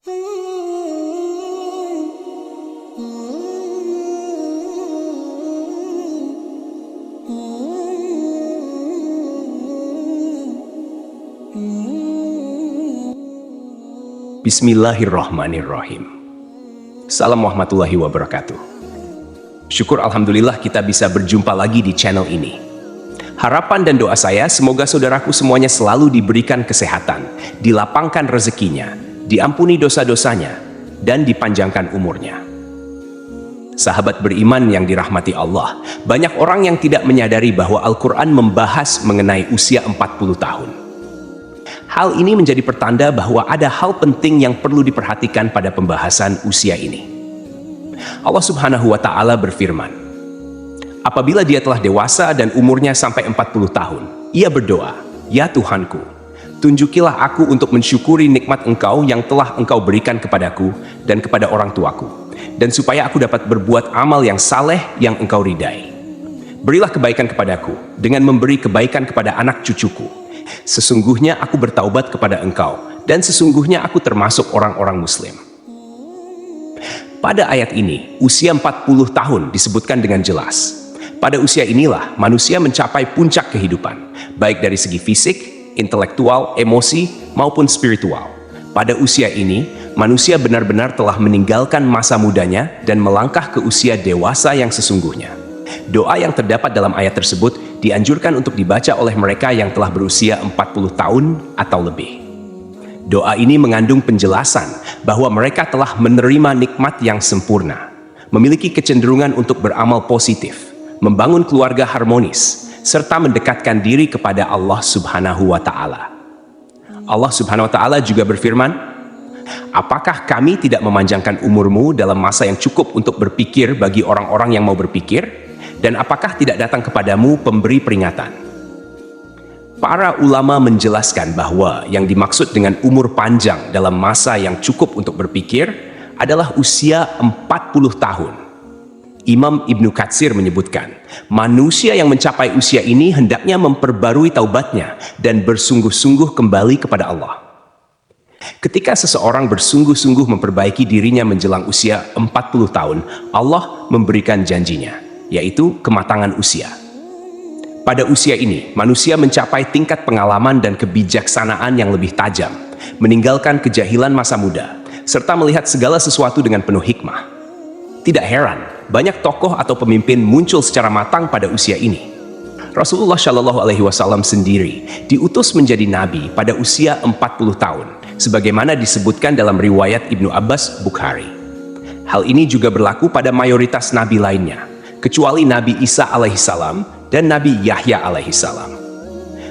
Bismillahirrahmanirrahim. Salam warahmatullahi wabarakatuh. Syukur alhamdulillah kita bisa berjumpa lagi di channel ini. Harapan dan doa saya semoga saudaraku semuanya selalu diberikan kesehatan, dilapangkan rezekinya, diampuni dosa-dosanya, dan dipanjangkan umurnya. Sahabat beriman yang dirahmati Allah, banyak orang yang tidak menyadari bahwa Al-Quran membahas mengenai usia 40 tahun. Hal ini menjadi pertanda bahwa ada hal penting yang perlu diperhatikan pada pembahasan usia ini. Allah Subhanahu wa Ta'ala berfirman, apabila dia telah dewasa dan umurnya sampai 40 tahun, ia berdoa, "Ya Tuhanku, tunjukilah aku untuk mensyukuri nikmat Engkau yang telah Engkau berikan kepadaku dan kepada orang tuaku, dan supaya aku dapat berbuat amal yang saleh yang Engkau ridai. Berilah kebaikan kepadaku dengan memberi kebaikan kepada anak cucuku. Sesungguhnya aku bertaubat kepada Engkau, dan sesungguhnya aku termasuk orang-orang Muslim." Pada ayat ini, usia 40 tahun disebutkan dengan jelas. Pada usia inilah manusia mencapai puncak kehidupan, baik dari segi fisik, intelektual, emosi, maupun spiritual. Pada usia ini, manusia benar-benar telah meninggalkan masa mudanya dan melangkah ke usia dewasa yang sesungguhnya. Doa yang terdapat dalam ayat tersebut dianjurkan untuk dibaca oleh mereka yang telah berusia 40 tahun atau lebih. Doa ini mengandung penjelasan bahwa mereka telah menerima nikmat yang sempurna, memiliki kecenderungan untuk beramal positif, membangun keluarga harmonis, serta mendekatkan diri kepada Allah Subhanahu wa Ta'ala. Allah Subhanahu wa Ta'ala juga berfirman, "Apakah kami tidak memanjangkan umurmu dalam masa yang cukup untuk berpikir bagi orang-orang yang mau berpikir? Dan apakah tidak datang kepadamu pemberi peringatan?" Para ulama menjelaskan bahwa yang dimaksud dengan umur panjang dalam masa yang cukup untuk berpikir adalah usia 40 tahun. Imam Ibnu Katsir menyebutkan, manusia yang mencapai usia ini hendaknya memperbarui taubatnya dan bersungguh-sungguh kembali kepada Allah. Ketika seseorang bersungguh-sungguh memperbaiki dirinya menjelang usia 40 tahun, Allah memberikan janjinya, yaitu kematangan usia. Pada usia ini, manusia mencapai tingkat pengalaman dan kebijaksanaan yang lebih tajam, meninggalkan kejahilan masa muda, serta melihat segala sesuatu dengan penuh hikmah. Tidak heran, banyak tokoh atau pemimpin muncul secara matang pada usia ini. Rasulullah Shallallahu Alaihi Wasallam sendiri diutus menjadi nabi pada usia 40 tahun, sebagaimana disebutkan dalam riwayat Ibnu Abbas Bukhari. Hal ini juga berlaku pada mayoritas nabi lainnya, kecuali Nabi Isa alaihissalam dan Nabi Yahya alaihissalam.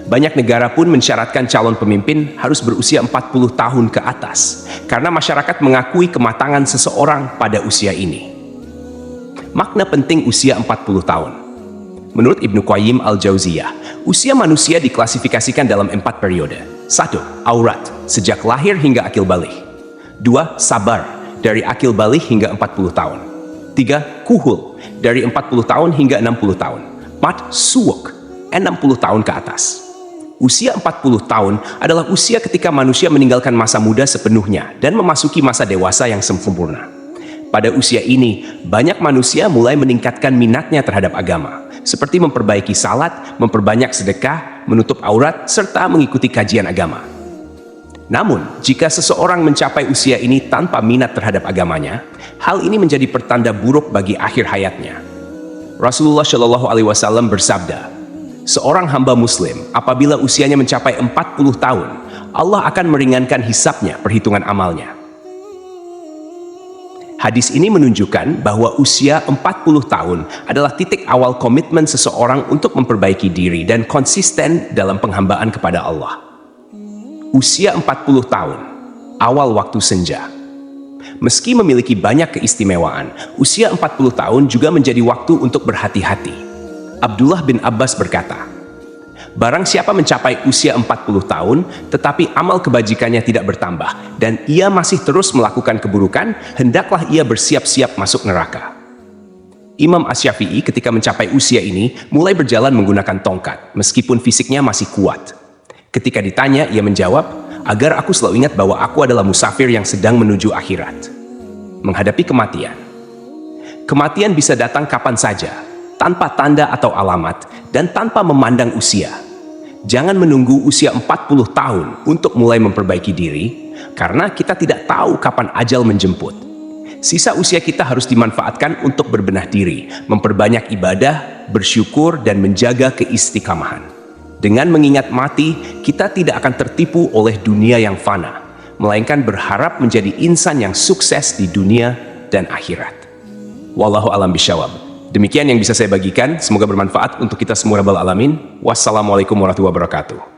Banyak negara pun mensyaratkan calon pemimpin harus berusia 40 tahun ke atas, karena masyarakat mengakui kematangan seseorang pada usia ini. Makna penting usia 40 tahun. Menurut Ibnu Qayyim al-Jauziyah, usia manusia diklasifikasikan dalam 4 periode. 1. Aurat, sejak lahir hingga akil baligh. 2. Sabar, dari akil baligh hingga 40 tahun. 3. Kuhul, dari 40 tahun hingga 60 tahun. 4. Suwuk, 60 tahun ke atas. Usia 40 tahun adalah usia ketika manusia meninggalkan masa muda sepenuhnya dan memasuki masa dewasa yang sempurna. Pada usia ini, banyak manusia mulai meningkatkan minatnya terhadap agama, seperti memperbaiki salat, memperbanyak sedekah, menutup aurat, serta mengikuti kajian agama. Namun, jika seseorang mencapai usia ini tanpa minat terhadap agamanya, hal ini menjadi pertanda buruk bagi akhir hayatnya. Rasulullah Shallallahu Alaihi Wasallam bersabda, seorang hamba muslim apabila usianya mencapai 40 tahun, Allah akan meringankan hisabnya, perhitungan amalnya. Hadis ini menunjukkan bahwa usia 40 tahun adalah titik awal komitmen seseorang untuk memperbaiki diri dan konsisten dalam penghambaan kepada Allah. Usia 40 tahun, awal waktu senja. Meski memiliki banyak keistimewaan, usia 40 tahun juga menjadi waktu untuk berhati-hati. Abdullah bin Abbas berkata, barang siapa mencapai usia 40 tahun, tetapi amal kebajikannya tidak bertambah, dan ia masih terus melakukan keburukan, hendaklah ia bersiap-siap masuk neraka. Imam Asy-Syafi'i ketika mencapai usia ini, mulai berjalan menggunakan tongkat, meskipun fisiknya masih kuat. Ketika ditanya, ia menjawab, agar aku selalu ingat bahwa aku adalah musafir yang sedang menuju akhirat. Menghadapi kematian. Kematian bisa datang kapan saja, tanpa tanda atau alamat, dan tanpa memandang usia. Jangan menunggu usia 40 tahun untuk mulai memperbaiki diri, karena kita tidak tahu kapan ajal menjemput. Sisa usia kita harus dimanfaatkan untuk berbenah diri, memperbanyak ibadah, bersyukur, dan menjaga keistiqamahan. Dengan mengingat mati, kita tidak akan tertipu oleh dunia yang fana, melainkan berharap menjadi insan yang sukses di dunia dan akhirat. Wallahu a'lam bishawab. Demikian yang bisa saya bagikan, semoga bermanfaat untuk kita semua rabbal alamin. Wassalamualaikum warahmatullahi wabarakatuh.